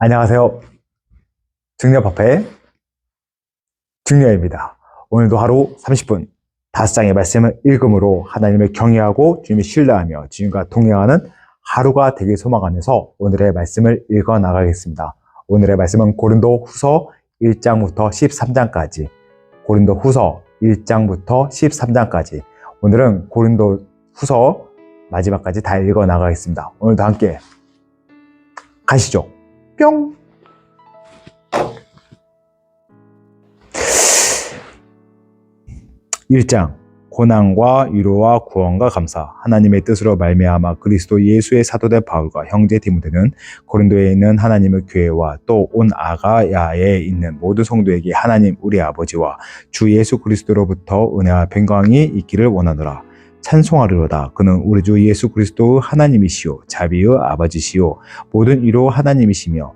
안녕하세요. 중년파파의 중년입니다. 오늘도 하루 30분 5장의 말씀을 읽음으로 하나님을 경외하고 주님을 신뢰하며 주님과 동행하는 하루가 되길 소망하면서 오늘의 말씀을 읽어 나가겠습니다. 오늘의 말씀은 고린도 후서 1장부터 13장까지 고린도 후서 1장부터 13장까지 오늘은 고린도 후서 마지막까지 다 읽어 나가겠습니다. 오늘도 함께 가시죠. 뿅! 1장 고난과 위로와 구원과 감사 하나님의 뜻으로 말미암아 그리스도 예수의 사도된 바울과 형제 디모데는 고린도에 있는 하나님의 교회와 또 온 아가야에 있는 모든 성도에게 하나님 우리 아버지와 주 예수 그리스도로부터 은혜와 평강이 있기를 원하노라. 찬송하리로다. 그는 우리 주 예수 그리스도의 하나님이시요 자비의 아버지시요 모든 위로 하나님이시며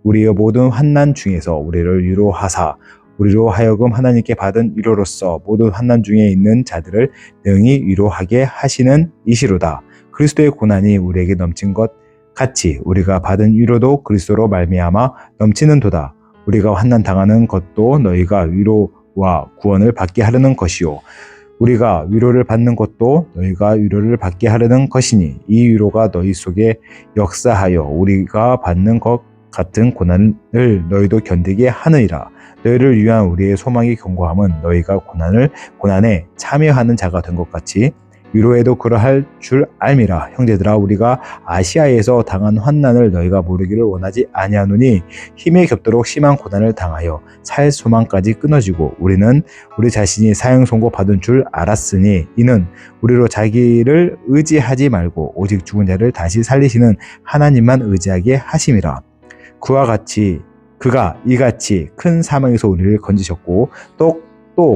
우리의 모든 환난 중에서 우리를 위로하사 우리로 하여금 하나님께 받은 위로로서 모든 환난 중에 있는 자들을 능히 위로하게 하시는 이시로다. 그리스도의 고난이 우리에게 넘친 것 같이 우리가 받은 위로도 그리스도로 말미암아 넘치는도다. 우리가 환난 당하는 것도 너희가 위로와 구원을 받게 하려는 것이요 우리가 위로를 받는 것도 너희가 위로를 받게 하려는 것이니 이 위로가 너희 속에 역사하여 우리가 받는 것 같은 고난을 너희도 견디게 하느니라. 너희를 위한 우리의 소망이 견고함은 너희가 고난에 참여하는 자가 된 것 같이 위로에도 그러할 줄 알미라. 형제들아, 우리가 아시아에서 당한 환난을 너희가 모르기를 원하지 아니하노니 힘에 겹도록 심한 고난을 당하여 살 소망까지 끊어지고 우리는 우리 자신이 사형 선고 받은 줄 알았으니 이는 우리로 자기를 의지하지 말고 오직 죽은 자를 다시 살리시는 하나님만 의지하게 하심이라. 그가 이같이 큰 사망에서 우리를 건지셨고 또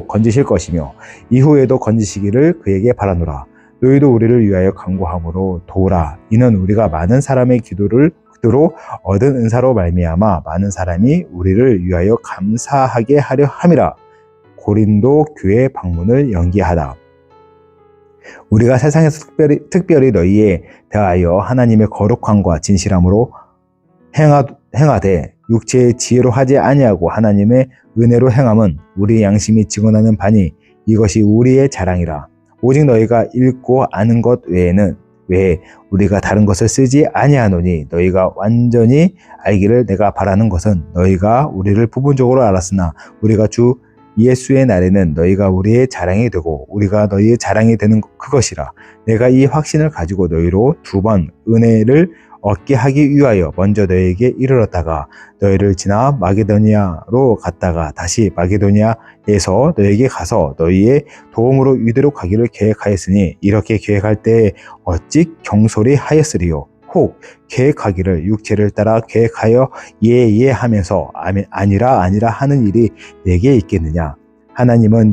건지실 것이며 이후에도 건지시기를 그에게 바라노라. 너희도 우리를 위하여 간구함으로 도우라. 이는 우리가 많은 사람의 기도로 얻은 은사로 말미암아 많은 사람이 우리를 위하여 감사하게 하려 함이라. 고린도 교회 방문을 연기하다. 우리가 세상에서 특별히 너희에 대하여 하나님의 거룩함과 진실함으로 행하되 육체의 지혜로 하지 아니하고 하나님의 은혜로 행함은 우리 양심이 증언하는 바니 이것이 우리의 자랑이라. 오직 너희가 읽고 아는 것 외에 우리가 다른 것을 쓰지 아니하노니 너희가 완전히 알기를 내가 바라는 것은 너희가 우리를 부분적으로 알았으나 우리가 주 예수의 날에는 너희가 우리의 자랑이 되고 우리가 너희의 자랑이 되는 그것이라. 내가 이 확신을 가지고 너희로 2번 은혜를 얻게 하기 위하여 먼저 너희에게 이르렀다가 너희를 지나 마게도니아로 갔다가 다시 마게도니아에서 너희에게 가서 너희의 도움으로 유대로 가기를 계획하였으니 이렇게 계획할 때에 어찌 경솔히 하였으리요. 혹 계획하기를 육체를 따라 계획하여 예 하면서 아니라 하는 일이 내게 있겠느냐. 하나님은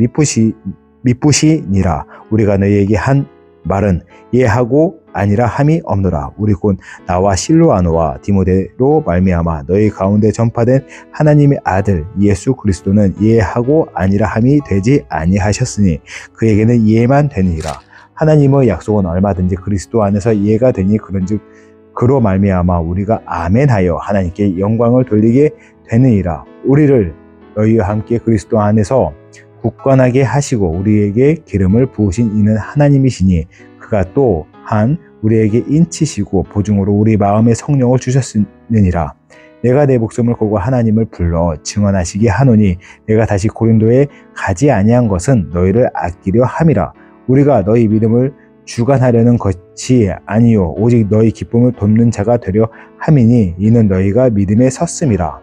미쁘시니라. 우리가 너희에게 한 말은 예하고 아니라 함이 없노라. 우리 곧 나와 실로아노와 디모데로 말미암아 너희 가운데 전파된 하나님의 아들 예수 그리스도는 예하고 아니라 함이 되지 아니하셨으니 그에게는 예만 되느니라. 하나님의 약속은 얼마든지 그리스도 안에서 예가 되니 그런즉 그로 말미암아 우리가 아멘하여 하나님께 영광을 돌리게 되느니라. 우리를 너희와 함께 그리스도 안에서 굳건하게 하시고 우리에게 기름을 부으신 이는 하나님이시니 그가 또한 우리에게 인치시고 보증으로 우리 마음에 성령을 주셨느니라. 내가 내 목숨을 걸고 하나님을 불러 증언하시게 하노니 내가 다시 고린도에 가지 아니한 것은 너희를 아끼려 함이라. 우리가 너희 믿음을 주관하려는 것이 아니요 오직 너희 기쁨을 돕는 자가 되려 함이니 이는 너희가 믿음에 섰음이라.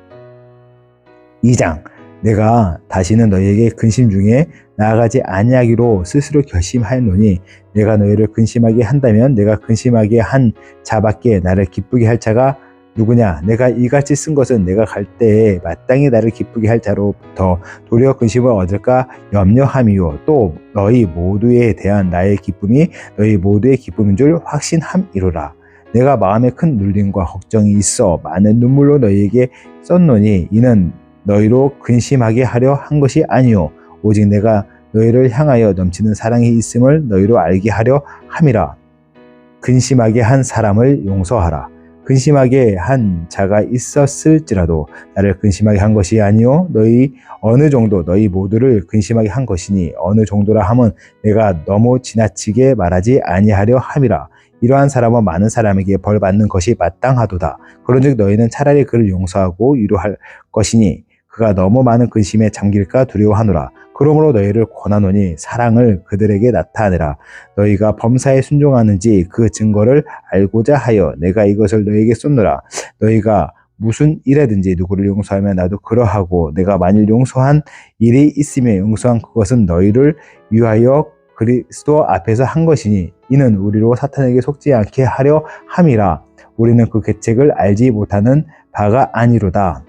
2장 내가 다시는 너희에게 근심 중에 나아가지 아니하기로 스스로 결심하였노니 내가 너희를 근심하게 한다면 내가 근심하게 한 자밖에 나를 기쁘게 할 자가 누구냐. 내가 이같이 쓴 것은 내가 갈 때에 마땅히 나를 기쁘게 할 자로부터 도리어 근심을 얻을까 염려함이요 또 너희 모두에 대한 나의 기쁨이 너희 모두의 기쁨인 줄 확신함이로라. 내가 마음에 큰 눌림과 걱정이 있어 많은 눈물로 너희에게 썼노니 이는 너희로 근심하게 하려 한 것이 아니요 오직 내가 너희를 향하여 넘치는 사랑이 있음을 너희로 알게 하려 함이라. 근심하게 한 사람을 용서하라. 근심하게 한 자가 있었을지라도 나를 근심하게 한 것이 아니요 너희 어느 정도 너희 모두를 근심하게 한 것이니 어느 정도라 함은 내가 너무 지나치게 말하지 아니하려 함이라. 이러한 사람은 많은 사람에게 벌 받는 것이 마땅하도다. 그런즉 너희는 차라리 그를 용서하고 위로할 것이니 그가 너무 많은 근심에 잠길까 두려워하노라. 그러므로 너희를 권하노니 사랑을 그들에게 나타내라. 너희가 범사에 순종하는지 그 증거를 알고자 하여 내가 이것을 너희에게 쏟노라. 너희가 무슨 일에든지 누구를 용서하면 나도 그러하고 내가 만일 용서한 일이 있으며 용서한 그것은 너희를 위하여 그리스도 앞에서 한 것이니 이는 우리로 사탄에게 속지 않게 하려 함이라. 우리는 그 계책을 알지 못하는 바가 아니로다.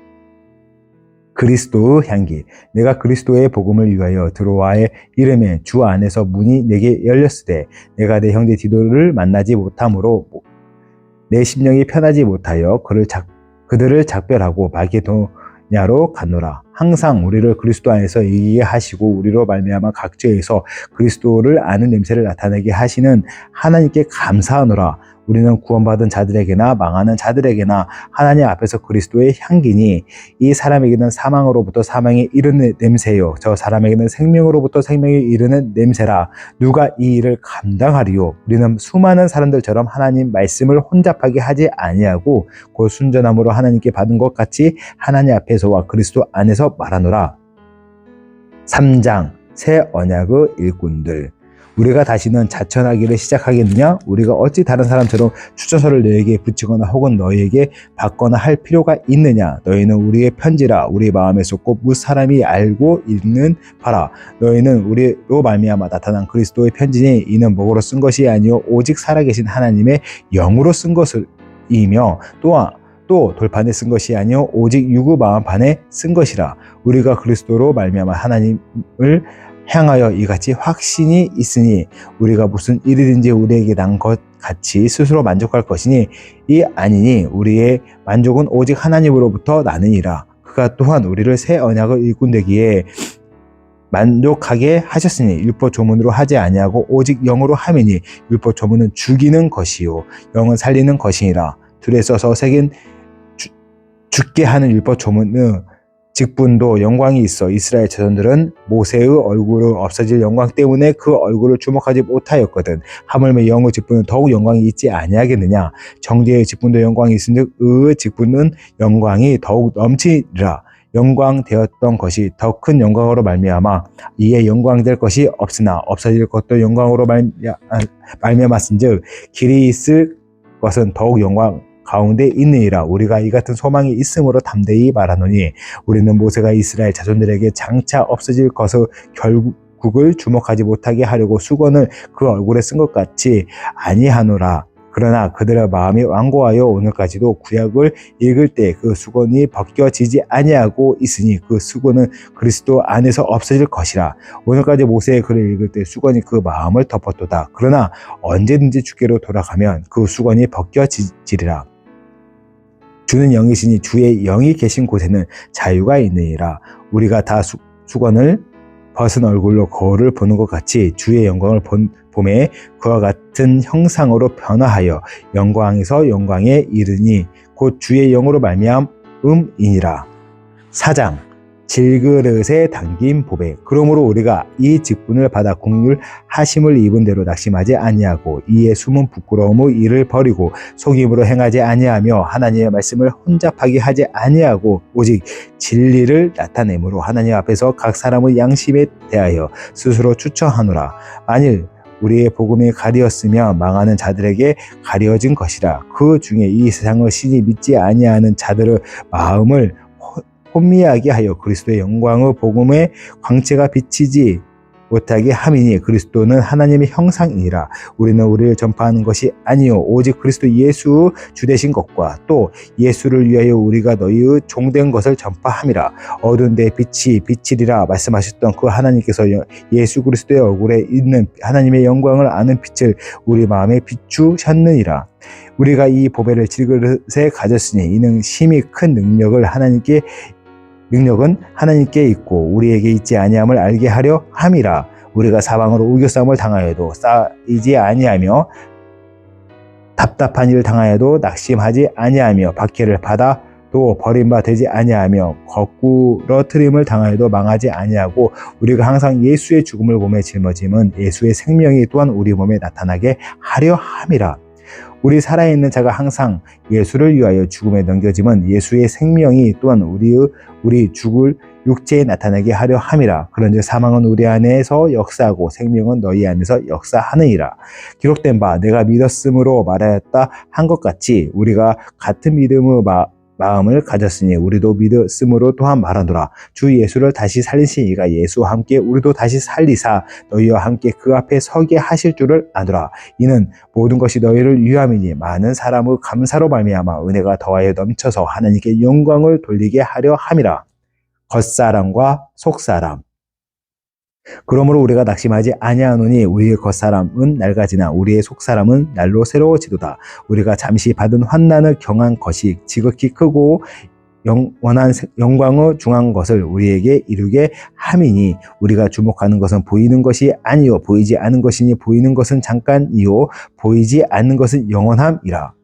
그리스도의 향기. 내가 그리스도의 복음을 위하여 드로아의 이름에 주 안에서 문이 내게 열렸으되 내가 내 형제 디도를 만나지 못함으로 내 심령이 편하지 못하여 그들을 작별하고 마게도냐로 갔노라. 항상 우리를 그리스도 안에서 이기게 하시고 우리로 말미암아 각지에서 그리스도를 아는 냄새를 나타내게 하시는 하나님께 감사하노라. 우리는 구원받은 자들에게나 망하는 자들에게나 하나님 앞에서 그리스도의 향기니 이 사람에게는 사망으로부터 사망에 이르는 냄새요 저 사람에게는 생명으로부터 생명에 이르는 냄새라. 누가 이 일을 감당하리요? 우리는 수많은 사람들처럼 하나님 말씀을 혼잡하게 하지 아니하고 곧 순전함으로 하나님께 받은 것 같이 하나님 앞에서와 그리스도 안에서 말하노라. 3장 새 언약의 일꾼들. 우리가 다시는 자천하기를 시작하겠느냐? 우리가 어찌 다른 사람처럼 추천서를 너에게 붙이거나 혹은 너에게 받거나 할 필요가 있느냐? 너희는 우리의 편지라. 우리 마음에 쏟고 무사람이 알고 있는 바라. 너희는 우리로 말미암아 나타난 그리스도의 편지니 이는 목으로 쓴 것이 아니요 오직 살아계신 하나님의 영으로 쓴 것이며 또 돌판에 쓴 것이 아니요 오직 유구 마음판에 쓴 것이라. 우리가 그리스도로 말미암아 하나님을 향하여 이같이 확신이 있으니 우리가 무슨 일이든지 우리에게 난 것 같이 스스로 만족할 것이니 이 아니니 우리의 만족은 오직 하나님으로부터 나느니라. 그가 또한 우리를 새 언약을 일꾼 되기에 만족하게 하셨으니 율법 조문으로 하지 아니하고 오직 영으로 함이니 율법 조문은 죽이는 것이요 영은 살리는 것이니라. 둘에 써서 새긴 죽게 하는 율법 조문은 직분도 영광이 있어 이스라엘 자손들은 모세의 얼굴을 없어질 영광 때문에 그 얼굴을 주목하지 못하였거든. 하물며 영의 직분은 더욱 영광이 있지 아니하겠느냐? 정죄의 직분도 영광이 있은즉 의의 직분은 영광이 더욱 넘치리라. 영광 되었던 것이 더 큰 영광으로 말미암아 이에 영광될 것이 없으나 없어질 것도 영광으로 말미암았은즉 길이 있을 것은 더욱 영광 가운데 있느니라. 우리가 이 같은 소망이 있으므로 담대히 말하노니 우리는 모세가 이스라엘 자손들에게 장차 없어질 것의 결국을 주목하지 못하게 하려고 수건을 그 얼굴에 쓴 것 같이 아니하노라. 그러나 그들의 마음이 완고하여 오늘까지도 구약을 읽을 때 그 수건이 벗겨지지 아니하고 있으니 그 수건은 그리스도 안에서 없어질 것이라. 오늘까지 모세의 글을 읽을 때 수건이 그 마음을 덮었도다. 그러나 언제든지 주께로 돌아가면 그 수건이 벗겨지리라. 주는 영이시니 주의 영이 계신 곳에는 자유가 있느니라. 우리가 다 수건을 벗은 얼굴로 거울을 보는 것 같이 주의 영광을 봄에 그와 같은 형상으로 변화하여 영광에서 영광에 이르니 곧 주의 영으로 말미암음이니라. 4장 질그릇에 담긴 보배. 그러므로 우리가 이 직분을 받아 긍휼 하심을 입은 대로 낙심하지 아니하고 이에 숨은 부끄러움의 일을 버리고 속임으로 행하지 아니하며 하나님의 말씀을 혼잡하게 하지 아니하고 오직 진리를 나타내므로 하나님 앞에서 각 사람의 양심에 대하여 스스로 추천하노라. 만일 우리의 복음이 가리었으면 망하는 자들에게 가려진 것이라. 그 중에 이 세상을 신이 믿지 아니하는 자들의 마음을 혼미하게 하여 그리스도의 영광의 복음의 광채가 비치지 못하게 함이니 그리스도는 하나님의 형상이니라. 우리는 우리를 전파하는 것이 아니요 오직 그리스도 예수 주되신 것과 또 예수를 위하여 우리가 너희의 종된 것을 전파함이라. 어두운 데 빛이 비치리라 말씀하셨던 그 하나님께서 예수 그리스도의 얼굴에 있는 하나님의 영광을 아는 빛을 우리 마음에 비추셨느니라. 우리가 이 보배를 질그릇에 가졌으니 이는 심히 큰 능력은 하나님께 있고 우리에게 있지 아니함을 알게 하려 함이라. 우리가 사방으로 우겨싸움을 당하여도 쌓이지 아니하며 답답한 일을 당하여도 낙심하지 아니하며 박해를 받아 또 버림바 되지 아니하며 거꾸러뜨림을 당하여도 망하지 아니하고 우리가 항상 예수의 죽음을 몸에 짊어짐은 예수의 생명이 또한 우리 몸에 나타나게 하려 함이라. 우리 살아있는 자가 항상 예수를 위하여 죽음에 넘겨짐은 예수의 생명이 또한 우리 죽을 육체에 나타나게 하려 함이라. 그런즉 사망은 우리 안에서 역사하고 생명은 너희 안에서 역사하느니라. 기록된 바 내가 믿었으므로 말하였다 한 것 같이 우리가 같은 믿음의 마음을 가졌으니 우리도 믿었으므로 또한 말하노라. 주 예수를 다시 살리신 이가 예수와 함께 우리도 다시 살리사 너희와 함께 그 앞에 서게 하실 줄을 아노라. 이는 모든 것이 너희를 위함이니 많은 사람의 감사로 말미암아 은혜가 더하여 넘쳐서 하나님께 영광을 돌리게 하려 함이라. 겉사람과 속사람. 그러므로 우리가 낙심하지 아니하노니 우리의 겉사람은 낡아지나 우리의 속사람은 날로 새로워지도다. 우리가 잠시 받은 환난을 경한 것이 지극히 크고 영원한 영광의 중한 것을 우리에게 이루게 함이니 우리가 주목하는 것은 보이는 것이 아니요 보이지 않은 것이니 보이는 것은 잠깐이요 보이지 않는 것은 영원함이라.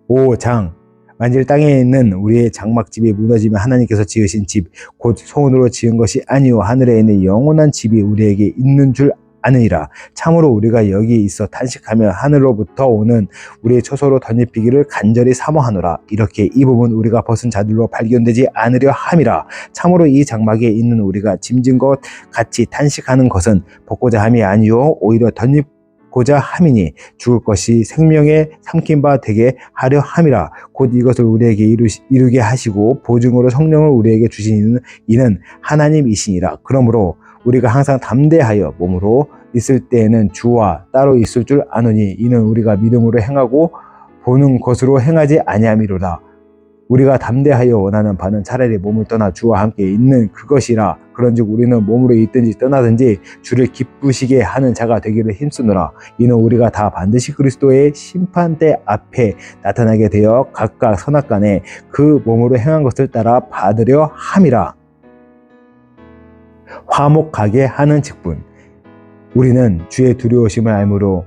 5장 만일 땅에 있는 우리의 장막집이 무너지면 하나님께서 지으신 집 곧 손으로 지은 것이 아니요 하늘에 있는 영원한 집이 우리에게 있는 줄 아느니라. 참으로 우리가 여기 있어 탄식하며 하늘로부터 오는 우리의 처소로 덧입히기를 간절히 사모하노라. 이렇게 이 부분 우리가 벗은 자들로 발견되지 않으려 함이라. 참으로 이 장막에 있는 우리가 짐진 것 같이 탄식하는 것은 벗고자 함이 아니요 오히려 덧입고자 함이니 죽을 것이 생명에 삼킨 바 되게 하려 함이라. 곧 이것을 우리에게 이루게 하시고 보증으로 성령을 우리에게 주신 이는 하나님이시니라. 그러므로 우리가 항상 담대하여 몸으로 있을 때에는 주와 따로 있을 줄 아노니 이는 우리가 믿음으로 행하고 보는 것으로 행하지 아니함이로다. 우리가 담대하여 원하는 바는 차라리 몸을 떠나 주와 함께 있는 그것이라. 그런즉 우리는 몸으로 있든지 떠나든지 주를 기쁘시게 하는 자가 되기를 힘쓰노라. 이는 우리가 다 반드시 그리스도의 심판대 앞에 나타나게 되어 각각 선악간에 그 몸으로 행한 것을 따라 받으려 함이라. 화목하게 하는 직분. 우리는 주의 두려우심을 알므로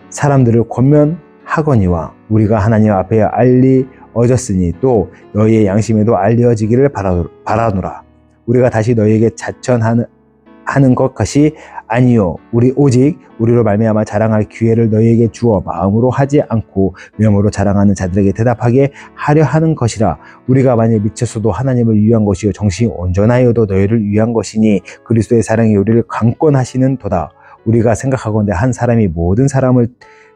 사람들을 권면하거니와 우리가 하나님 앞에 알리어졌으니 또 너희의 양심에도 알려지기를 바라노라. 우리가 다시 너희에게 자천하는 것이 아니요 오직 우리로 말미암아 자랑할 기회를 너희에게 주어 마음으로 하지 않고 명으로 자랑하는 자들에게 대답하게 하려 하는 것이라. 우리가 만일 미쳤어도 하나님을 위한 것이요 정신이 온전하여도 너희를 위한 것이니 그리스도의 사랑이 우리를 강권하시는 도다. 우리가 생각하건대 한 사람이 모든 사람을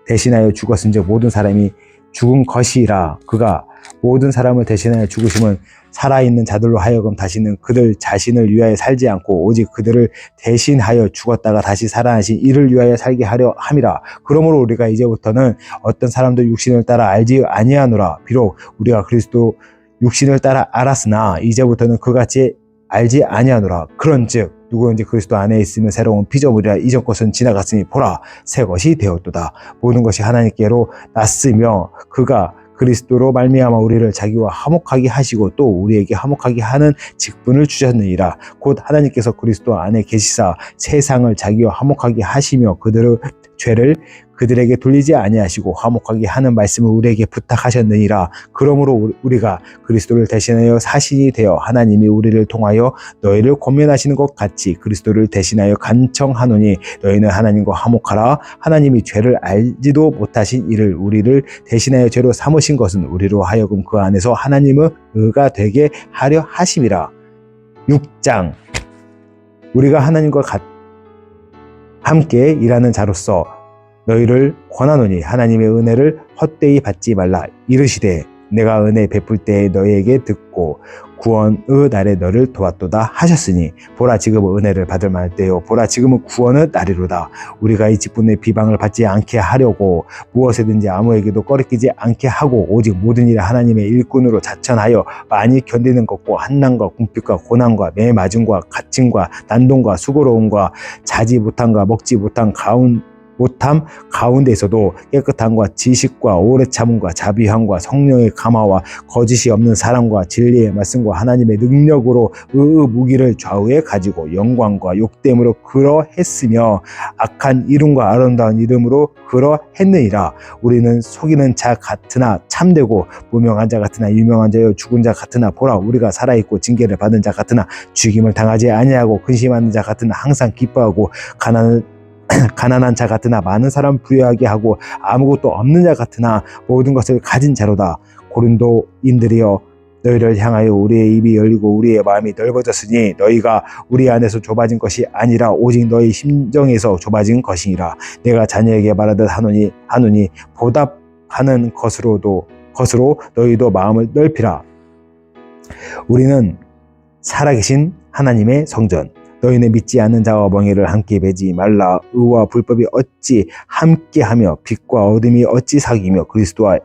대신하여 죽었은즉 모든 사람이 죽은 것이라. 그가 모든 사람을 대신하여 죽으심은 살아있는 자들로 하여금 다시는 그들 자신을 위하여 살지 않고 오직 그들을 대신하여 죽었다가 다시 살아나신 이를 위하여 살게 하려 함이라. 그러므로 우리가 이제부터는 어떤 사람도 육신을 따라 알지 아니하노라. 비록 우리가 그리스도 육신을 따라 알았으나 이제부터는 그같이 알지 아니하노라. 그런즉 누구든지 그리스도 안에 있으면 새로운 피조물이라. 이전 것은 지나갔으니 보라 새 것이 되었도다. 모든 것이 하나님께로 났으며 그가 그리스도로 말미암아 우리를 자기와 화목하게 하시고 또 우리에게 화목하게 하는 직분을 주셨느니라. 곧 하나님께서 그리스도 안에 계시사 세상을 자기와 화목하게 하시며 그들의 죄를 그들에게 돌리지 아니하시고 화목하게 하는 말씀을 우리에게 부탁하셨느니라. 그러므로 우리가 그리스도를 대신하여 사신이 되어 하나님이 우리를 통하여 너희를 권면하시는 것 같이 그리스도를 대신하여 간청하노니 너희는 하나님과 화목하라. 하나님이 죄를 알지도 못하신 이를 우리를 대신하여 죄로 삼으신 것은 우리로 하여금 그 안에서 하나님의 의가 되게 하려 하심이라. 6장 우리가 하나님과 함께 일하는 자로서 너희를 권하노니 하나님의 은혜를 헛되이 받지 말라. 이르시되 내가 은혜 베풀 때에 너희에게 듣고 구원의 날에 너를 도왔도다 하셨으니 보라 지금은 은혜를 받을 만할 때요 보라 지금은 구원의 날이로다. 우리가 이 직분의 비방을 받지 않게 하려고 무엇에든지 아무에게도 꺼리끼지 않게 하고 오직 모든 일에 하나님의 일꾼으로 자천하여 많이 견디는 것과 한난과 궁핍과 고난과 매맞음과 갇힘과 난동과 수고로움과 자지 못함과 먹지 못한 못함 가운데에서도 깨끗함과 지식과 오래 참음과 자비함과 성령의 감화와 거짓이 없는 사랑과 진리의 말씀과 하나님의 능력으로 의의 무기를 좌우에 가지고 영광과 욕됨으로 그러했으며 악한 이름과 아름다운 이름으로 그러했느니라. 우리는 속이는 자 같으나 참되고 무명한 자 같으나 유명한 자여 죽은 자 같으나 보라 우리가 살아있고 징계를 받은 자 같으나 죽임을 당하지 아니하고 근심하는 자 같으나 항상 기뻐하고 가난한 자 같으나 많은 사람 부유하게 하고 아무것도 없는 자 같으나 모든 것을 가진 자로다. 고린도인들이여 너희를 향하여 우리의 입이 열리고 우리의 마음이 넓어졌으니 너희가 우리 안에서 좁아진 것이 아니라 오직 너희 심정에서 좁아진 것이니라. 내가 자녀에게 말하듯 하노니 보답하는 것으로 너희도 마음을 넓히라. 우리는 살아계신 하나님의 성전. 너희는 믿지 않는 자와 멍에를 함께 매지 말라. 의와 불법이 어찌 함께하며 빛과 어둠이 어찌 사귀며 그리스도와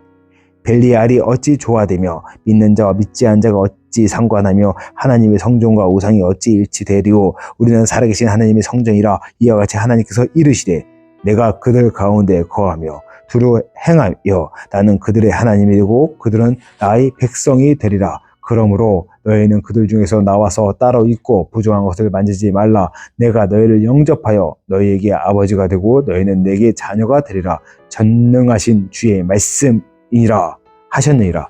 벨리알이 어찌 조화되며 믿는 자와 믿지 않는 자가 어찌 상관하며 하나님의 성전과 우상이 어찌 일치되리오. 우리는 살아계신 하나님의 성전이라. 이와 같이 하나님께서 이르시되 내가 그들 가운데 거하며 두루 행하여 나는 그들의 하나님이 되고 그들은 나의 백성이 되리라. 그러므로 너희는 그들 중에서 나와서 따로 있고 부정한 것을 만지지 말라. 내가 너희를 영접하여 너희에게 아버지가 되고 너희는 내게 자녀가 되리라. 전능하신 주의 말씀이라 하셨느니라.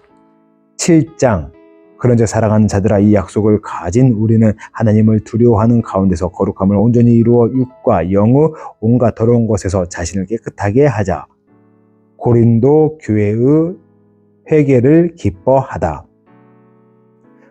7장. 그런즉 사랑하는 자들아 이 약속을 가진 우리는 하나님을 두려워하는 가운데서 거룩함을 온전히 이루어 육과 영의 온갖 더러운 것에서 자신을 깨끗하게 하자. 고린도 교회의 회개를 기뻐하다.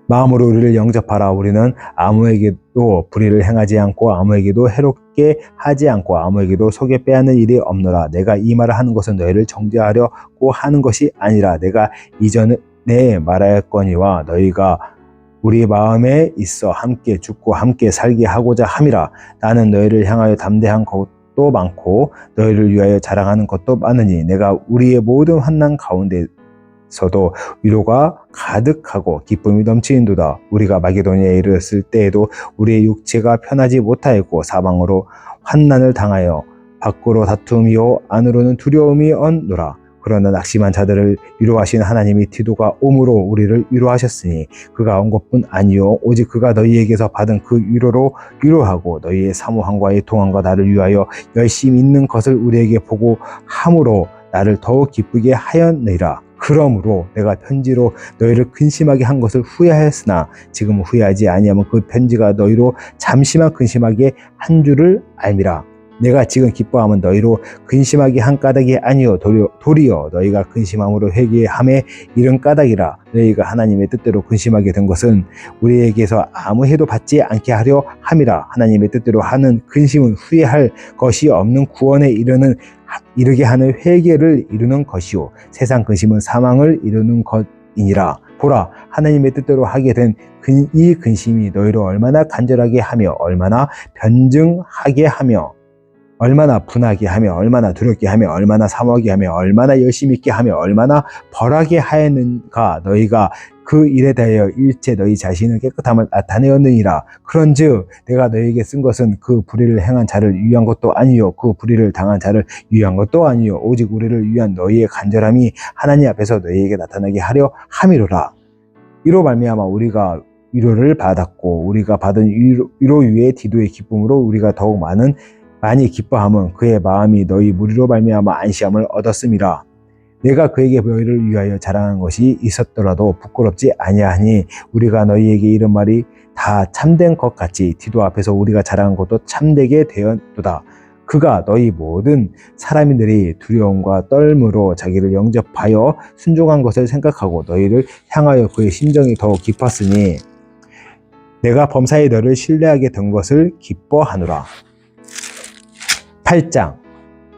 마음으로 우리를 영접하라. 우리는 아무에게도 불의를 행하지 않고 아무에게도 해롭게 하지 않고 아무에게도 속에 빼앗는 일이 없노라. 내가 이 말을 하는 것은 너희를 정죄하려고 하는 것이 아니라 내가 이전에 말하였거니와 너희가 우리 마음에 있어 함께 죽고 함께 살게 하고자 함이라. 나는 너희를 향하여 담대한 것도 많고 너희를 위하여 자랑하는 것도 많으니 내가 우리의 모든 환난 가운데 서도 위로가 가득하고 기쁨이 넘치는도다. 우리가 마게도니아에 이르렀을 때에도 우리의 육체가 편하지 못하였고 사방으로 환난을 당하여 밖으로 다툼이요 안으로는 두려움이 었노라. 그러나 낙심한 자들을 위로하신 하나님이 디도가 옴으로 우리를 위로하셨으니 그가 온 것뿐 아니요 오직 그가 너희에게서 받은 그 위로로 위로하고 너희의 사모함과 애통함과 나를 위하여 열심히 있는 것을 우리에게 보고 함으로 나를 더욱 기쁘게 하였느니라. 그러므로 내가 편지로 너희를 근심하게 한 것을 후회하였으나 지금 후회하지 아니하면 그 편지가 너희로 잠시만 근심하게 한 줄을 알미라. 내가 지금 기뻐함은 너희로 근심하게 한 까닭이 아니요 도리어 너희가 근심함으로 회개함에 이른 까닭이라. 너희가 하나님의 뜻대로 근심하게 된 것은 우리에게서 아무 해도 받지 않게 하려 함이라. 하나님의 뜻대로 하는 근심은 후회할 것이 없는 구원에 이르게 하는 회개를 이루는 것이요 세상 근심은 사망을 이루는 것이니라. 보라 하나님의 뜻대로 하게 된 이 근심이 너희를 얼마나 간절하게 하며 얼마나 변증하게 하며 얼마나 분하게 하며 얼마나 두렵게 하며 얼마나 사모하게 하며 얼마나 열심히 있게 하며 얼마나 벌하게 하였는가. 너희가 그 일에 대하여 일체 너희 자신의 깨끗함을 나타내었느니라. 그런즉 내가 너희에게 쓴 것은 그 불의를 행한 자를 위한 것도 아니요 그 불의를 당한 자를 위한 것도 아니요 오직 우리를 위한 너희의 간절함이 하나님 앞에서 너희에게 나타나게 하려 함이로라. 이로 말미암아 우리가 위로를 받았고 우리가 받은 위로 위에 디도의 기쁨으로 우리가 더욱 많이 기뻐함은 그의 마음이 너희 무리로 말미암아 안시함을 얻었음이라. 내가 그에게 너희를 위하여 자랑한 것이 있었더라도 부끄럽지 아니하니 우리가 너희에게 이른 말이 다 참된 것 같이 디도 앞에서 우리가 자랑한 것도 참되게 되었도다. 그가 너희 모든 사람들이 두려움과 떨므로 자기를 영접하여 순종한 것을 생각하고 너희를 향하여 그의 심정이 더욱 깊었으니 내가 범사에 너를 신뢰하게 된 것을 기뻐하노라. 8장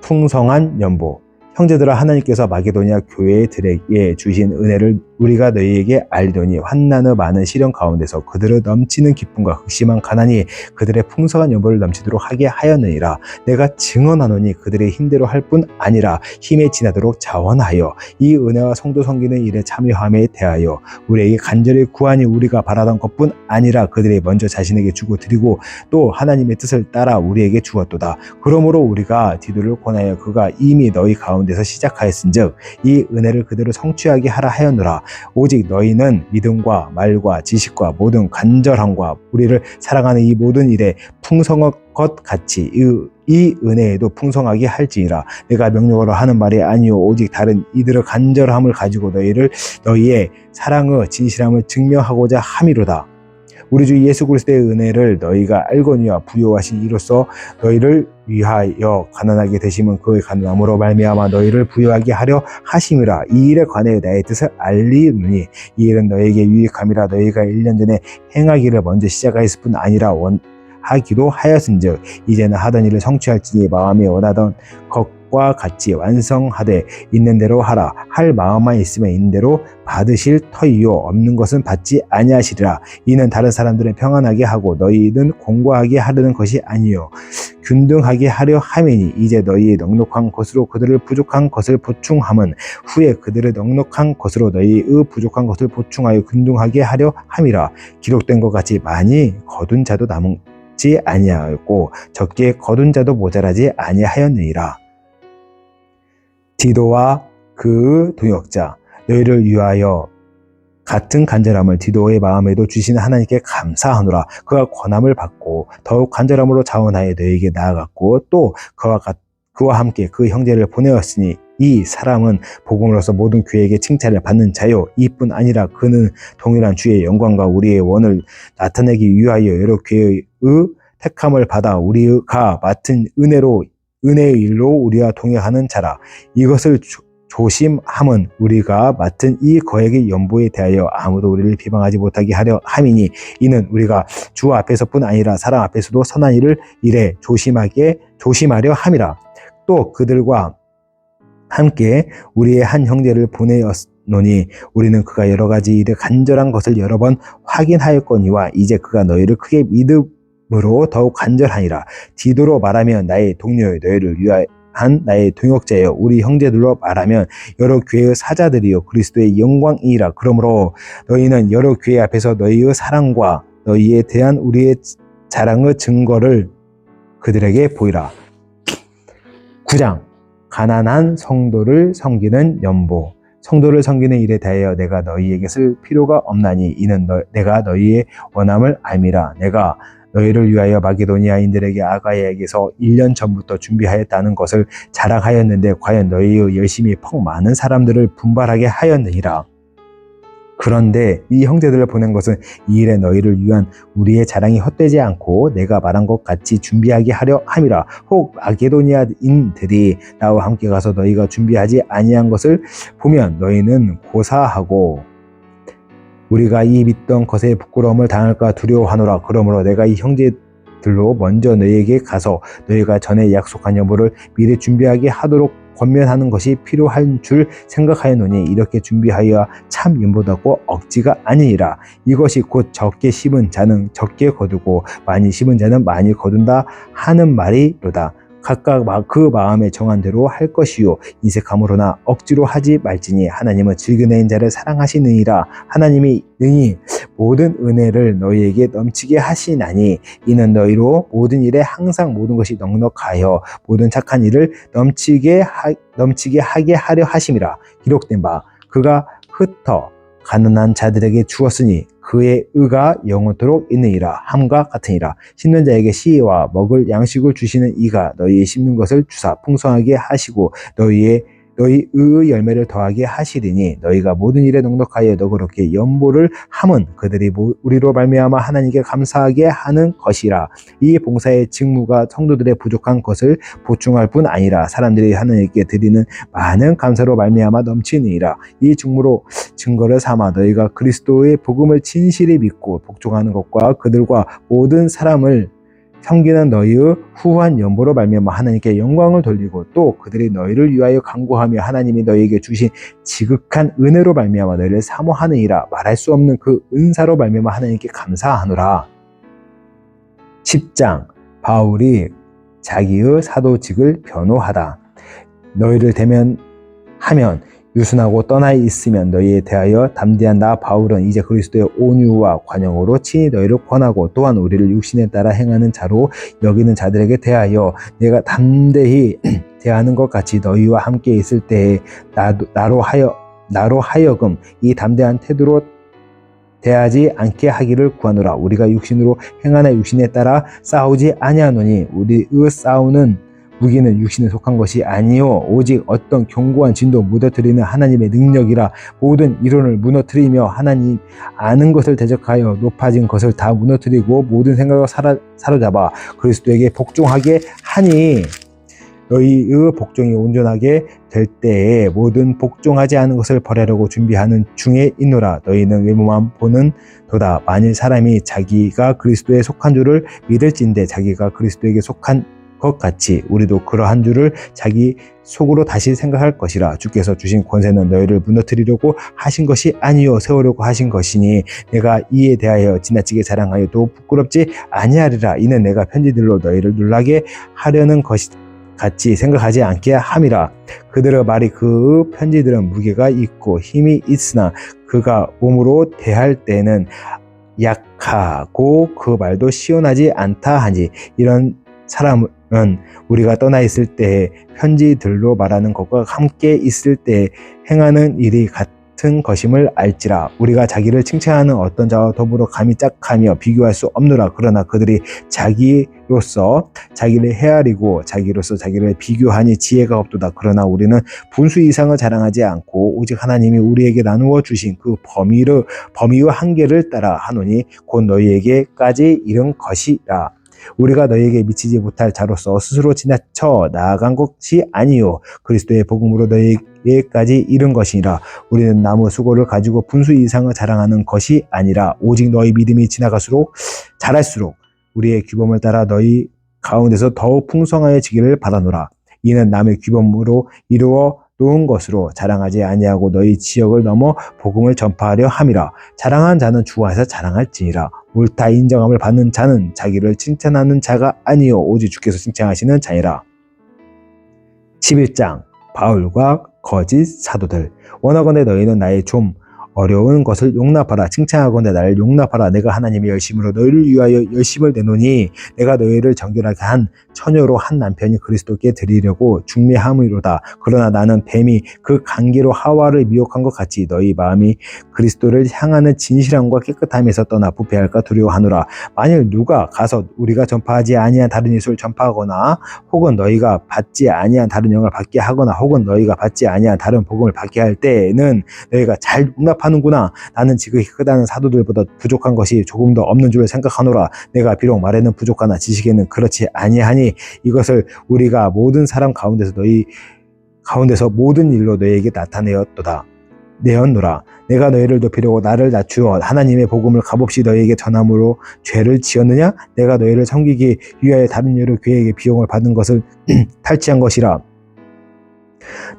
풍성한 연보. 형제들아, 하나님께서 마게도니아 교회들에게 주신 은혜를 우리가 너희에게 알리더니 환난의 많은 시련 가운데서 그들의 넘치는 기쁨과 극심한 가난이 그들의 풍성한 여보를 넘치도록 하게 하였느니라. 내가 증언하노니 그들의 힘대로 할 뿐 아니라 힘에 지나도록 자원하여 이 은혜와 성도 섬기는 일에 참여함에 대하여 우리에게 간절히 구하니 우리가 바라던 것뿐 아니라 그들이 먼저 자신에게 주고 드리고 또 하나님의 뜻을 따라 우리에게 주었도다. 그러므로 우리가 디도를 권하여 그가 이미 너희 가운데서 시작하였은즉 이 은혜를 그대로 성취하게 하라 하였노라. 오직 너희는 믿음과 말과 지식과 모든 간절함과 우리를 사랑하는 이 모든 일에 풍성한 것 같이 이 은혜에도 풍성하게 할지니라. 내가 명령으로 하는 말이 아니요 오직 다른 이들의 간절함을 가지고 너희의 사랑의 진실함을 증명하고자 함이로다. 우리 주 예수 그리스도의 은혜를 너희가 알거니와 부요하신 이로써 너희를 위하여 가난하게 되심은 그의 가난함으로 말미암아 너희를 부요하게 하려 하심이라. 이 일에 관하여 나의 뜻을 알리노니 이 일은 너희에게 유익함이라. 너희가 1년 전에 행하기를 먼저 시작하였을 뿐 아니라 하기도 하였은즉 이제는 하던 일을 성취할지니 마음이 원하던 것과 같이 완성하되 있는 대로 하라. 할 마음만 있으면 있는 대로 받으실 터이요 없는 것은 받지 아니하시리라. 이는 다른 사람들은 평안하게 하고 너희는 공고하게 하려는 것이 아니요 균등하게 하려 함이니 이제 너희의 넉넉한 것으로 그들을 부족한 것을 보충함은 후에 그들의 넉넉한 것으로 너희의 부족한 것을 보충하여 균등하게 하려 함이라. 기록된 것 같이 많이 거둔 자도 남지 아니하였고 적게 거둔 자도 모자라지 아니하였느니라. 디도와 그 동역자 너희를 위하여 같은 간절함을 디도의 마음에도 주시는 하나님께 감사하노라. 그가 권함을 받고 더욱 간절함으로 자원하여 너희에게 나아갔고 또 그와 함께 그 형제를 보내었으니 이 사람은 복음으로서 모든 교회에게 칭찬을 받는 자요 이뿐 아니라 그는 동일한 주의 영광과 우리의 원을 나타내기 위하여 여러 교회의 택함을 받아 우리가 맡은 은혜의 일로 우리와 동행하는 자라. 이것을 조심함은 우리가 맡은 이 거액의 연보에 대하여 아무도 우리를 비방하지 못하게 하려 함이니 이는 우리가 주 앞에서뿐 아니라 사람 앞에서도 선한 일에 조심하려 함이라. 또 그들과 함께 우리의 한 형제를 보내었노니 우리는 그가 여러 가지 일에 간절한 것을 여러 번 확인하였거니와 이제 그가 너희를 크게 믿음으로 더욱 간절하니라. 디도로 말하면 나의 동료여 너희를 위하여 한 나의 동역자여 우리 형제들로 말하면 여러 교회의 사자들이요 그리스도의 영광이라. 그러므로 너희는 여러 교회 앞에서 너희의 사랑과 너희에 대한 우리의 자랑의 증거를 그들에게 보이라. 9장 가난한 성도를 섬기는 연보. 성도를 섬기는 일에 대하여 내가 너희에게 쓸 필요가 없나니 이는 내가 너희의 원함을 알미라. 내가 너희를 위하여 마게도니아인들에게 아가야에게서 1년 전부터 준비하였다는 것을 자랑하였는데 과연 너희의 열심이 퍽 많은 사람들을 분발하게 하였느니라. 그런데 이 형제들을 보낸 것은 이 일에 너희를 위한 우리의 자랑이 헛되지 않고 내가 말한 것 같이 준비하게 하려 함이라. 혹 마게도니아인들이 나와 함께 가서 너희가 준비하지 아니한 것을 보면 너희는 고사하고 우리가 이 믿던 것에 부끄러움을 당할까 두려워하노라. 그러므로 내가 이 형제들로 먼저 너희에게 가서 너희가 전에 약속한 여부를 미리 준비하게 하도록 권면하는 것이 필요한 줄 생각하였노니 이렇게 준비하여 참 윤보다고 억지가 아니니라. 이것이 곧 적게 심은 자는 적게 거두고 많이 심은 자는 많이 거둔다 하는 말이로다. 각각 그 마음에 정한 대로 할 것이요 인색함으로나 억지로 하지 말지니 하나님은 즐겨내는 자를 사랑하시느니라. 하나님이 능히 모든 은혜를 너희에게 넘치게 하시나니 이는 너희로 모든 일에 항상 모든 것이 넉넉하여 모든 착한 일을 넘치게 하게 하려 하심이라. 기록된 바 그가 흩어 가난한 자들에게 주었으니 그의 의가 영원토록 있느니라 함과 같으니라. 심는 자에게 씨와 먹을 양식을 주시는 이가 너희의 심는 것을 주사 풍성하게 하시고 너희 의의 열매를 더하게 하시리니 너희가 모든 일에 넉넉하여 너그럽게 연보를 함은 그들이 우리로 말미암아 하나님께 감사하게 하는 것이라. 이 봉사의 직무가 성도들의 부족한 것을 보충할 뿐 아니라 사람들이 하나님께 드리는 많은 감사로 말미암아 넘치느니라. 이 직무로 증거를 삼아 너희가 그리스도의 복음을 진실히 믿고 복종하는 것과 그들과 모든 사람을 섬기는 너희의 후한 연보로 말미암아 하나님께 영광을 돌리고 또 그들이 너희를 위하여 간구하며 하나님이 너희에게 주신 지극한 은혜로 말미암아 너희를 사모하느니라. 말할 수 없는 그 은사로 말미암아 하나님께 감사하노라. 10장 바울이 자기의 사도직을 변호하다. 너희를 대면하면 유순하고 떠나 있으면 너희에 대하여 담대한 나 바울은 이제 그리스도의 온유와 관용으로 친히 너희를 권하고 또한 우리를 육신에 따라 행하는 자로 여기는 자들에게 대하여 내가 담대히 대하는 것 같이 너희와 함께 있을 때에 나로 하여금 이 담대한 태도로 대하지 않게 하기를 구하노라. 우리가 육신으로 행하나 육신에 따라 싸우지 아니하노니 우리의 싸우는 무기는 육신에 속한 것이 아니요 오직 어떤 견고한 진도 무너뜨리는 하나님의 능력이라. 모든 이론을 무너뜨리며 하나님 아는 것을 대적하여 높아진 것을 다 무너뜨리고 모든 생각을 사로잡아 그리스도에게 복종하게 하니 너희의 복종이 온전하게 될 때에 모든 복종하지 않은 것을 버리려고 준비하는 중에 있노라. 너희는 외모만 보는 도다. 만일 사람이 자기가 그리스도에 속한 줄을 믿을진대 자기가 그리스도에게 속한 것 같이 우리도 그러한 줄을 자기 속으로 다시 생각할 것이라. 주께서 주신 권세는 너희를 무너뜨리려고 하신 것이 아니요 세우려고 하신 것이니 내가 이에 대하여 지나치게 자랑하여도 부끄럽지 아니하리라. 이는 내가 편지들로 너희를 놀라게 하려는 것이 같이 생각하지 않게 함이라. 그들의 말이 그 편지들은 무게가 있고 힘이 있으나 그가 몸으로 대할 때는 약하고 그 말도 시원하지 않다 하니 이런 사람은 우리가 떠나 있을 때에 편지들로 말하는 것과 함께 있을 때 행하는 일이 같은 것임을 알지라. 우리가 자기를 칭찬하는 어떤 자와 더불어 감히 짝하며 비교할 수 없노라. 그러나 그들이 자기로서 자기를 헤아리고 자기로서 자기를 비교하니 지혜가 없도다. 그러나 우리는 분수 이상을 자랑하지 않고 오직 하나님이 우리에게 나누어 주신 그 범위의 한계를 따라 하노니 곧 너희에게까지 이른 것이라. 우리가 너희에게 미치지 못할 자로서 스스로 지나쳐 나아간 것이 아니요 그리스도의 복음으로 너희에게까지 이른 것이니라. 우리는 남의 수고를 가지고 분수 이상을 자랑하는 것이 아니라 오직 너희 믿음이 자랄수록 우리의 규범을 따라 너희 가운데서 더욱 풍성하여지기를 바라노라. 이는 남의 규범으로 이루어 놓은 것으로 자랑하지 아니하고 너희 지역을 넘어 복음을 전파하려 함이라. 자랑한 자는 주 안에서 자랑할지니라. 옳다 인정함을 받는 자는 자기를 칭찬하는 자가 아니요 오직 주께서 칭찬하시는 자니라. 11장 바울과 거짓 사도들. 원하건대 너희는 나의 좀 어려운 것을 용납하라. 칭찬하건대 나를 용납하라. 내가 하나님의 열심으로 너희를 위하여 열심을 내노니 내가 너희를 정결하게 한 처녀로 한 남편이 그리스도께 드리려고 중매함이로다. 그러나 나는 뱀이 그 간기로 하와를 미혹한 것 같이 너희 마음이 그리스도를 향하는 진실함과 깨끗함에서 떠나 부패할까 두려워하노라. 만일 누가 가서 우리가 전파하지 아니한 다른 예수를 전파하거나 혹은 너희가 받지 아니한 다른 영을 받게 하거나 혹은 너희가 받지 아니한 다른 복음을 받게 할 때에는 너희가 잘 용납하는구나. 나는 지극히 크다는 사도들보다 부족한 것이 조금 더 없는 줄 생각하노라. 내가 비록 말에는 부족하나 지식에는 그렇지 아니하니 이것을 우리가 모든 사람 가운데서 너희 가운데서 모든 일로 너희에게 나타내었노라. 내가 너희를 높이려고 나를 낮추어 하나님의 복음을 값없이 너희에게 전함으로 죄를 지었느냐? 내가 너희를 섬기기 위하여 다른 여러 교회에게 비용을 받은 것을 탈취한 것이라.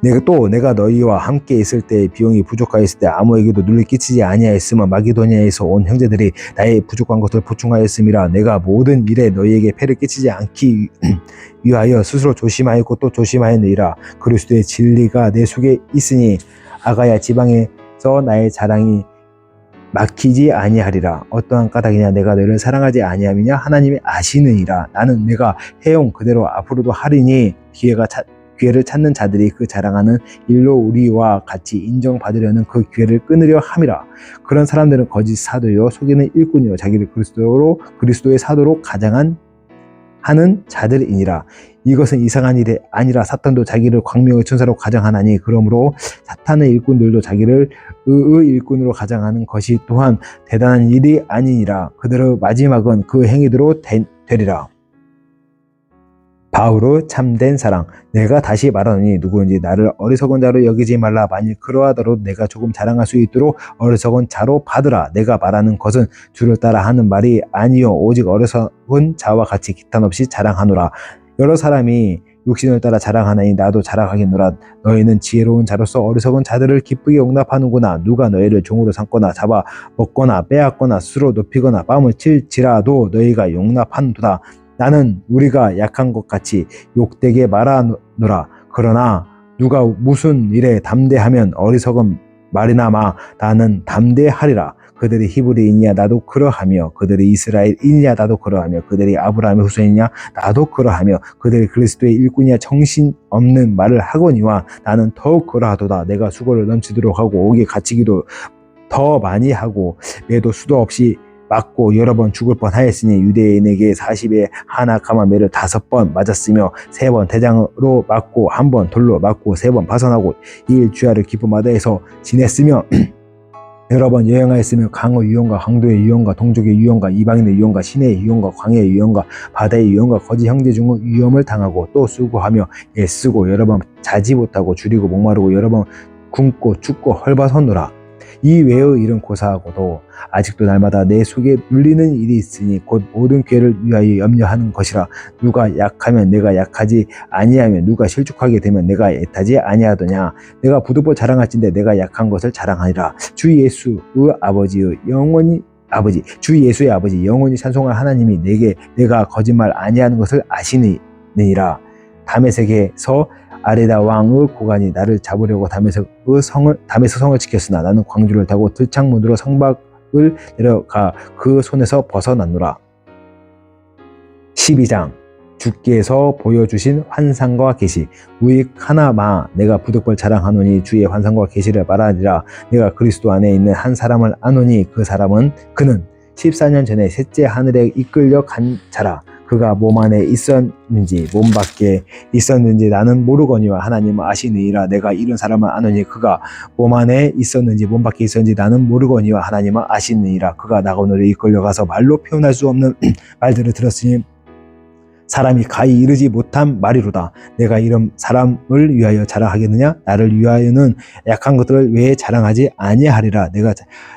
내가 너희와 함께 있을 때 비용이 부족하였을 때 아무에게도 눌리 끼치지 아니하였으면 마게도니아에서 온 형제들이 나의 부족한 것을 보충하였음이라. 내가 모든 일에 너희에게 폐를 끼치지 않기 위하여 스스로 조심하였고 또 조심하였느니라. 그리스도의 진리가 내 속에 있으니 아가야 지방에서 나의 자랑이 막히지 아니하리라. 어떠한 까닭이냐 내가 너희를 사랑하지 아니함이냐 하나님이 아시느니라. 나는 내가 해온 그대로 앞으로도 하리니 기회를 찾는 자들이 그 자랑하는 일로 우리와 같이 인정받으려는 그 기회를 끊으려 함이라. 그런 사람들은 거짓 사도요 속이는 일꾼이요 자기를 그리스도의 사도로 가장하는 자들이니라. 이것은 이상한 일이 아니라 사탄도 자기를 광명의 천사로 가장하나니 그러므로 사탄의 일꾼들도 자기를 의의 일꾼으로 가장하는 것이 또한 대단한 일이 아니니라. 그들의 마지막은 그 행위대로 되리라. 바울의 참된 사랑. 내가 다시 말하노니 누구든지 나를 어리석은 자로 여기지 말라. 만일 그러하더라도 내가 조금 자랑할 수 있도록 어리석은 자로 받으라. 내가 말하는 것은 주를 따라 하는 말이 아니요 오직 어리석은 자와 같이 기탄 없이 자랑하노라. 여러 사람이 육신을 따라 자랑하나니 나도 자랑하겠노라. 너희는 지혜로운 자로서 어리석은 자들을 기쁘게 용납하는구나. 누가 너희를 종으로 삼거나 잡아 먹거나 빼앗거나 수로 높이거나 뺨을 칠지라도 너희가 용납한도다. 나는 우리가 약한 것 같이 욕되게 말하노라. 그러나 누가 무슨 일에 담대하면 어리석은 말이나마 나는 담대하리라. 그들이 히브리인이야 나도 그러하며 그들이 이스라엘인이야 나도 그러하며 그들이 아브라함의 후손이냐 나도 그러하며 그들이 그리스도의 일꾼이야 정신없는 말을 하거니와 나는 더욱 그러하도다. 내가 수고를 넘치도록 하고 옥에 갇히기도 더 많이 하고 매도 수도 없이 맞고 여러 번 죽을 뻔하였으니 유대인에게 40에 하나 가만 매를 5번 맞았으며 3번 대장으로 맞고 1번 돌로 맞고 3번 파선하고 2일 주야를 기쁨마다 해서 지냈으며 여러 번 여행하였으며 강의 유형과 강도의 유형과 동족의 유형과 이방인의 유형과 시내의 유형과 광야의 유형과 바다의 유형과 거짓 형제 중의 위험을 당하고 또 수고하며 애쓰고 여러 번 자지 못하고 줄이고 목마르고 여러 번 굶고 춥고 헐벗었노라. 이 외의 일은 고사하고도 아직도 날마다 내 속에 눌리는 일이 있으니 곧 모든 교회를 위하여 염려하는 것이라. 누가 약하면 내가 약하지 아니하며 누가 실족하게 되면 내가 애타지 아니하더냐. 내가 부득불 자랑할진대 내가 약한 것을 자랑하리라. 주 예수의 아버지 영원히 찬송할 하나님이 내가 거짓말 아니하는 것을 아시느니라. 다메섹에서 아레다 왕의 고관이 나를 잡으려고 다메섹 성을 지켰으나 나는 광주를 타고 들창문으로 성박을 내려가 그 손에서 벗어났노라. 12장 주께서 보여주신 환상과 계시. 무익 하나마 내가 부득불 자랑하노니 주의 환상과 계시를 말하리라. 내가 그리스도 안에 있는 한 사람을 아노니 그는 14년 전에 셋째 하늘에 이끌려 간 자라. 그가 몸 안에 있었는지 몸 밖에 있었는지 나는 모르거니와 하나님은 아시느니라. 내가 이런 사람을 아노니 그가 몸 안에 있었는지 몸 밖에 있었는지 나는 모르거니와 하나님은 아시느니라. 그가 나그네로 이끌려가서 말로 표현할 수 없는 말들을 들었으니 사람이 가히 이르지 못한 말이로다. 내가 이런 사람을 위하여 자랑하겠느냐? 나를 위하여는 약한 것들을 왜 자랑하지 아니하리라.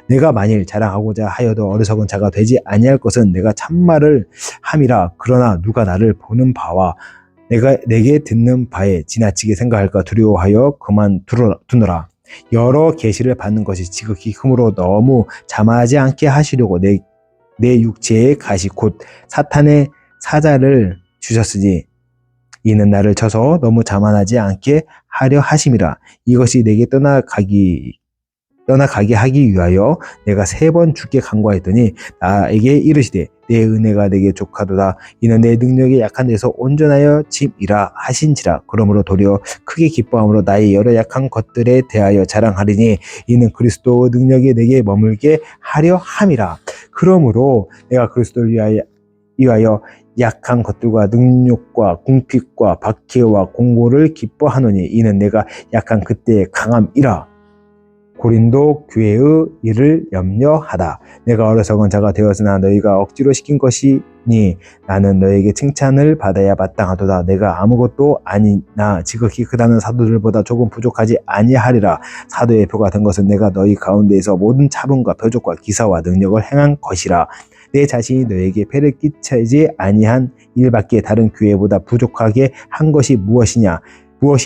내가 만일 자랑하고자 하여도 어리석은 자가 되지 아니할 것은 내가 참말을 함이라. 그러나 누가 나를 보는 바와 내게 듣는 바에 지나치게 생각할까 두려워하여 그만두노라. 여러 계시를 받는 것이 지극히 흠으로 너무 자만하지 않게 하시려고 내 육체의 가시 곧 사탄의 사자를 주셨으니 이는 나를 쳐서 너무 자만하지 않게 하려 하심이라. 이것이 내게 떠나가게 하기 위하여 내가 3번 주께 간구하였더니 나에게 이르시되 내 은혜가 내게 족하도다. 이는 내 능력이 약한 데서 온전하여 짐이라 하신지라. 그러므로 도리어 크게 기뻐함으로 나의 여러 약한 것들에 대하여 자랑하리니 이는 그리스도의 능력이 내게 머물게 하려 함이라. 그러므로 내가 그리스도를 위하여 약한 것들과 능욕과 궁핍과 박해와 공고를 기뻐하노니 이는 내가 약한 그때의 강함이라. 고린도 교회의 일을 염려하다. 내가 어리석은 자가 되었으나 너희가 억지로 시킨 것이니 나는 너에게 칭찬을 받아야 마땅하도다. 내가 아무것도 아니나 지극히 크다는 사도들보다 조금 부족하지 아니하리라. 사도의 표가 된 것은 내가 너희 가운데에서 모든 차분과 표적과 기사와 능력을 행한 것이라. 내 자신이 너에게 폐를 끼치지 아니한 일밖에 다른 교회보다 부족하게 한 것이 무엇이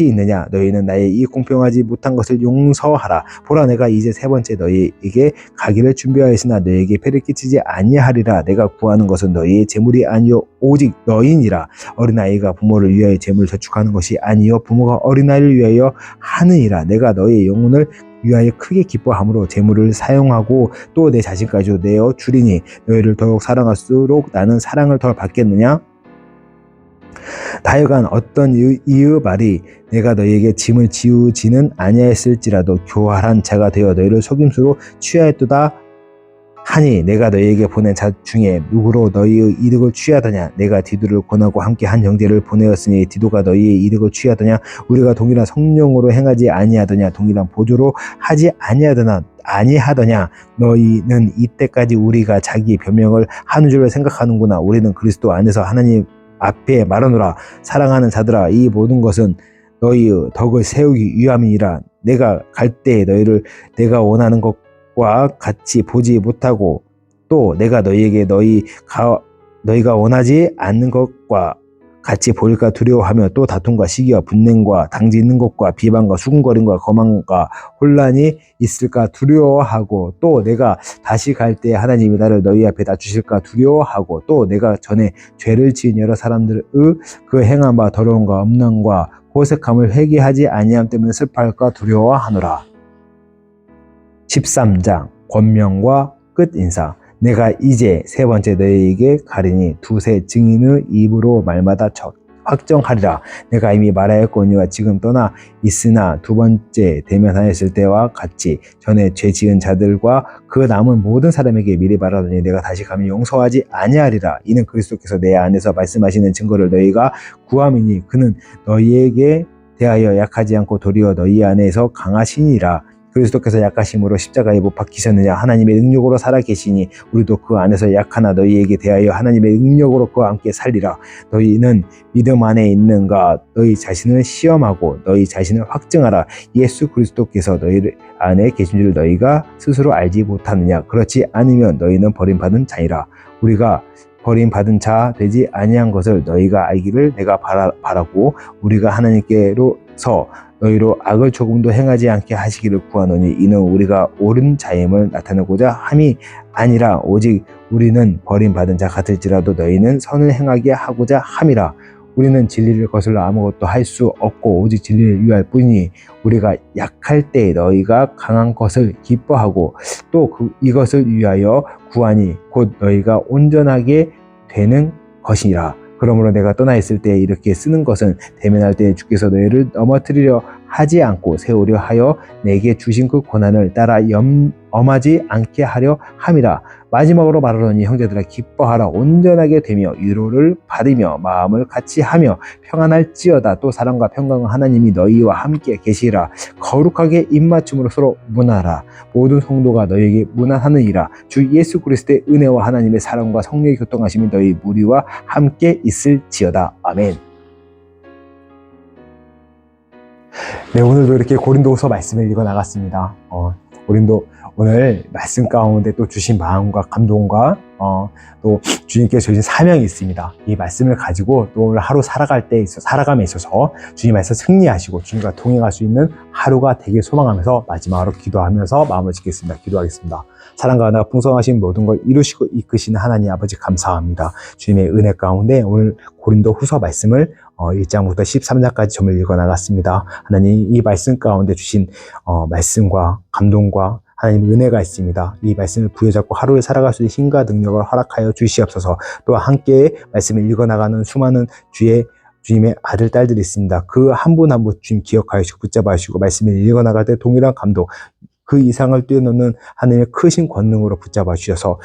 있느냐? 너희는 나의 이 공평하지 못한 것을 용서하라. 보라, 내가 이제 3번째 너희에게 가기를 준비하였으나 너희에게 폐를 끼치지 아니하리라. 내가 구하는 것은 너희의 재물이 아니요 오직 너희니라. 어린아이가 부모를 위하여 재물을 저축하는 것이 아니요 부모가 어린아이를 위하여 하느니라. 내가 너희의 영혼을 위하여 크게 기뻐함으로 재물을 사용하고 또 내 자신까지도 내어 주리니 너희를 더욱 사랑할수록 나는 사랑을 덜 받겠느냐? 다여간 어떤 이의 말이 내가 너희에게 짐을 지우지는 아니하였을지라도 교활한 자가 되어 너희를 속임수로 취하였도다 하니 내가 너희에게 보낸 자 중에 누구로 너희의 이득을 취하더냐? 내가 디도를 권하고 함께 한 형제를 보내었으니 디도가 너희의 이득을 취하더냐? 우리가 동일한 성령으로 행하지 아니하더냐? 동일한 보조로 하지 아니하더냐? 너희는 이때까지 우리가 자기 변명을 하는 줄로 생각하는구나. 우리는 그리스도 안에서 하나님과 앞에 말하노라. 사랑하는 자들아, 이 모든 것은 너희의 덕을 세우기 위함이니라. 내가 갈 때 너희를 내가 원하는 것과 같이 보지 못하고 또 내가 너희에게 너희가 원하지 않는 것과 같이 보일까 두려워하며 또 다툼과 시기와 분냉과 당지 있는 것과 비방과 수군거림과 거만과 혼란이 있을까 두려워하고 또 내가 다시 갈 때 하나님이 나를 너희 앞에 낮추실까 두려워하고 또 내가 전에 죄를 지은 여러 사람들의 그 행한 바 더러움과 음란과 고색함을 회개하지 아니함 때문에 슬퍼할까 두려워하노라. 13장 권명과 끝인사. 내가 이제 세 번째 너희에게 가리니 두세 증인의 입으로 말마다 확정하리라. 내가 이미 말하였거니와 지금 떠나 있으나 두 번째 대면하였을 때와 같이 전에 죄 지은 자들과 그 남은 모든 사람에게 미리 말하더니 내가 다시 가면 용서하지 아니하리라. 이는 그리스도께서 내 안에서 말씀하시는 증거를 너희가 구함이니 그는 너희에게 대하여 약하지 않고 도리어 너희 안에서 강하시니라. 그리스도께서 약하심으로 십자가에 못 박히셨느냐. 하나님의 능력으로 살아계시니 우리도 그 안에서 약하나 너희에게 대하여 하나님의 능력으로 그와 함께 살리라. 너희는 믿음 안에 있는가. 너희 자신을 시험하고 너희 자신을 확증하라. 예수 그리스도께서 너희 안에 계신 줄 너희가 스스로 알지 못하느냐. 그렇지 않으면 너희는 버림받은 자니라. 우리가 버림받은 자 되지 아니한 것을 너희가 알기를 내가 바라고 우리가 하나님께로서 너희로 악을 조금도 행하지 않게 하시기를 구하노니 이는 우리가 옳은 자임을 나타내고자 함이 아니라 오직 우리는 버림받은 자 같을지라도 너희는 선을 행하게 하고자 함이라. 우리는 진리를 거슬러 아무것도 할 수 없고 오직 진리를 위할 뿐이니 우리가 약할 때 너희가 강한 것을 기뻐하고 또 이것을 위하여 구하니 곧 너희가 온전하게 되는 것이니라. 그러므로 내가 떠나 있을 때 이렇게 쓰는 것은 대면할 때 주께서 너희를 넘어뜨리려 하지 않고 세우려 하여 내게 주신 그 고난을 따라 엄하지 않게 하려 함이라. 마지막으로 말하노니 형제들아 기뻐하라. 온전하게 되며 위로를 받으며 마음을 같이 하며 평안할지어다. 또 사랑과 평강은 하나님이 너희와 함께 계시라. 거룩하게 입맞춤으로 서로 문하라. 모든 성도가 너희에게 문안하느니라. 주 예수 그리스도의 은혜와 하나님의 사랑과 성령의 교통하심이 너희 무리와 함께 있을지어다. 아멘. 네, 오늘도 이렇게 고린도후서 말씀을 읽어 나갔습니다. 고린도 오늘 말씀 가운데 또 주신 마음과 감동과 또 주님께서 주신 사명이 있습니다. 이 말씀을 가지고 또 오늘 하루 살아감에 있어서 주님 안에서 승리하시고 주님과 동행할 수 있는 하루가 되길 소망하면서 마지막으로 기도하면서 마음을 짓겠습니다. 기도하겠습니다. 사랑과 은혜가 풍성하신 모든 걸 이루시고 이끄시는 하나님 아버지 감사합니다. 주님의 은혜 가운데 오늘 고린도 후서 말씀을 1장부터 13장까지 점을 읽어 나갔습니다. 하나님 이 말씀 가운데 주신 말씀과 감동과 하나님 은혜가 있습니다. 이 말씀을 부여잡고 하루를 살아갈 수 있는 힘과 능력을 허락하여 주시옵소서. 또 함께 말씀을 읽어나가는 수많은 주님의 아들, 딸들이 있습니다. 그 한 분 한 분 주님 기억하시고 붙잡아 주시고 말씀을 읽어나갈 때 동일한 감동, 그 이상을 뛰어넘는 하나님의 크신 권능으로 붙잡아 주셔서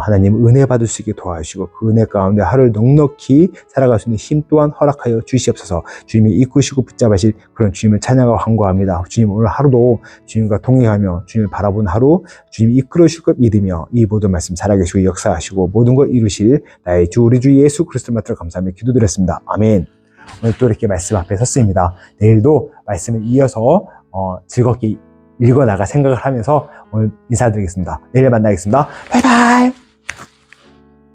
하나님 은혜 받을 수 있게 도와주시고 그 은혜 가운데 하루를 넉넉히 살아갈 수 있는 힘 또한 허락하여 주시옵소서. 주님이 이끄시고 붙잡으실 그런 주님을 찬양하고 간구합니다. 주님 오늘 하루도 주님과 동행하며 주님을 바라보는 하루, 주님이 이끌어 주실 것 믿으며 이 모든 말씀 살아계시고 역사하시고 모든 걸 이루실 나의 주 우리 주 예수 그리스도 맡들어 감사하며 기도드렸습니다. 아멘. 오늘 또 이렇게 말씀 앞에 섰습니다. 내일도 말씀을 이어서 즐겁게 읽어나갈 생각을 하면서 오늘 인사드리겠습니다. 내일 만나겠습니다. 바이바이.